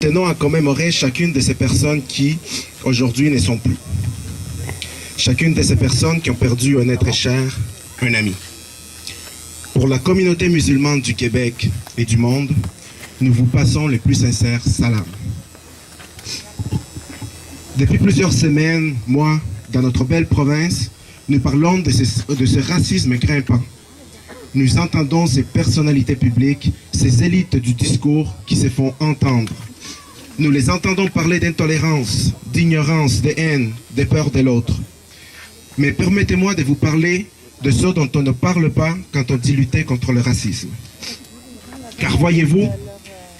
Tenons à commémorer chacune de ces personnes qui, aujourd'hui, ne sont plus. Chacune de ces personnes qui ont perdu un être cher, un ami. Pour la communauté musulmane du Québec et du monde, nous vous passons les plus sincères salams. Depuis plusieurs semaines, moi, dans notre belle province, nous parlons de ce racisme grimpant. Nous entendons ces personnalités publiques, ces élites du discours qui se font entendre. Nous les entendons parler d'intolérance, d'ignorance, de haine, de peur de l'autre. Mais permettez-moi de vous parler de ce dont on ne parle pas quand on dit lutter contre le racisme. Car voyez-vous,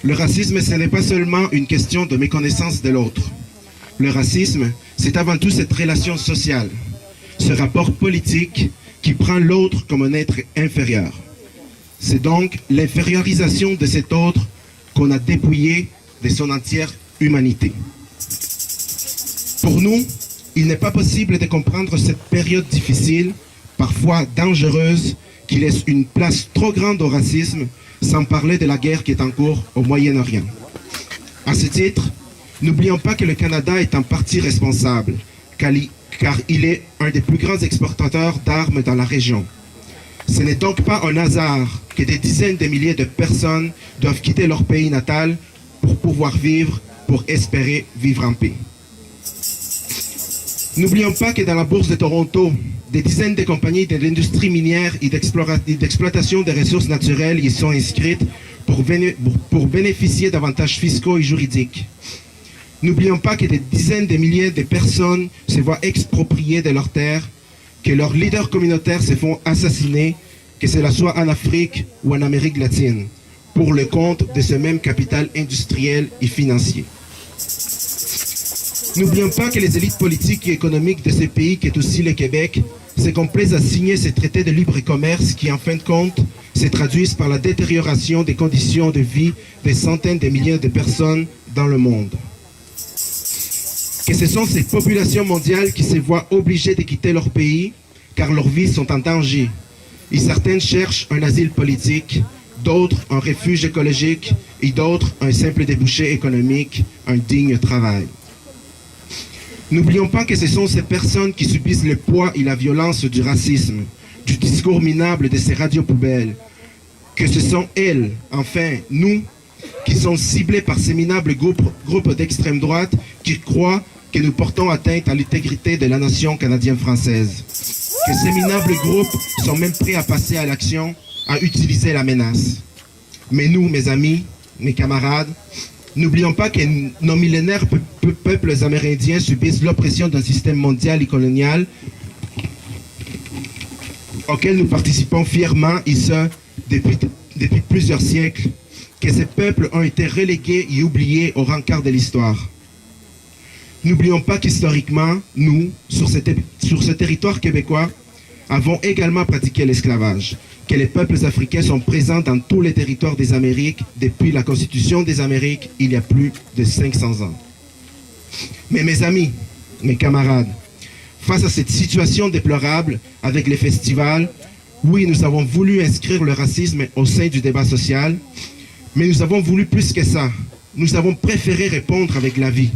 le racisme, ce n'est pas seulement une question de méconnaissance de l'autre. Le racisme, c'est avant tout cette relation sociale, ce rapport politique qui prend l'autre comme un être inférieur. C'est donc l'infériorisation de cet autre qu'on a dépouillé de son entière humanité. Pour nous, il n'est pas possible de comprendre cette période difficile, parfois dangereuse, qui laisse une place trop grande au racisme, sans parler de la guerre qui est en cours au Moyen-Orient. À ce titre, n'oublions pas que le Canada est en partie responsable, car il est un des plus grands exportateurs d'armes dans la région. Ce n'est donc pas un hasard que des dizaines de milliers de personnes doivent quitter leur pays natal pour pouvoir vivre, pour espérer vivre en paix. N'oublions pas que dans la bourse de Toronto, des dizaines de compagnies de l'industrie minière et d'exploitation des ressources naturelles y sont inscrites pour bénéficier d'avantages fiscaux et juridiques. N'oublions pas que des dizaines de milliers de personnes se voient expropriées de leurs terres, que leurs leaders communautaires se font assassiner, que cela soit en Afrique ou en Amérique latine, pour le compte de ce même capital industriel et financier. N'oublions pas que les élites politiques et économiques de ces pays, qui est aussi le Québec, se complaisent à signer ces traités de libre-commerce qui, en fin de compte, se traduisent par la détérioration des conditions de vie des centaines de milliers de personnes dans le monde. Que ce sont ces populations mondiales qui se voient obligées de quitter leur pays car leurs vies sont en danger. Et certaines cherchent un asile politique, d'autres un refuge écologique et d'autres un simple débouché économique, un digne travail. N'oublions pas que ce sont ces personnes qui subissent le poids et la violence du racisme, du discours minable de ces radios-poubelles, que ce sont elles, enfin nous, qui sont ciblés par ces minables groupes d'extrême droite qui croient que nous portons atteinte à l'intégrité de la nation canadienne-française. Que ces minables groupes sont même prêts à passer à l'action, à utiliser la menace. Mais nous, mes amis, mes camarades, n'oublions pas que nos millénaires peuples amérindiens subissent l'oppression d'un système mondial et colonial auquel nous participons fièrement, et ce, depuis plusieurs siècles, que ces peuples ont été relégués et oubliés au rencard de l'histoire. N'oublions pas qu'historiquement, nous, sur ce territoire québécois, avons également pratiqué l'esclavage, que les peuples africains sont présents dans tous les territoires des Amériques depuis la Constitution des Amériques il y a plus de 500 ans. Mais mes amis, mes camarades, face à cette situation déplorable avec les festivals, oui, nous avons voulu inscrire le racisme au sein du débat social, mais nous avons voulu plus que ça. Nous avons préféré répondre avec la vie.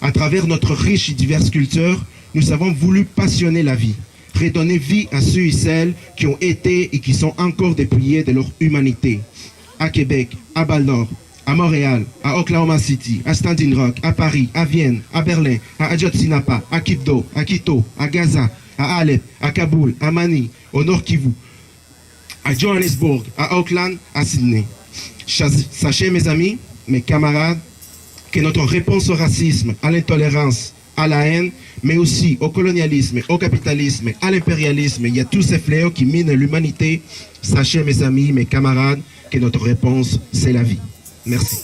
À travers notre riche et diverse culture, nous avons voulu passionner la vie, redonner vie à ceux et celles qui ont été et qui sont encore dépouillés de leur humanité. À Québec, à Val-d'Or, à Montréal, à Oklahoma City, à Standing Rock, à Paris, à Vienne, à Berlin, à Ayotzinapa, à Quibdó, à Quito, à Gaza, à Alep, à Kaboul, à Mani, au Nord Kivu, à Johannesburg, à Auckland, à Sydney. Sachez, mes amis, mes camarades, que notre réponse au racisme, à l'intolérance, à la haine, mais aussi au colonialisme, au capitalisme, à l'impérialisme, il y a tous ces fléaux qui minent l'humanité. Sachez, mes amis, mes camarades, que notre réponse, c'est la vie. Merci.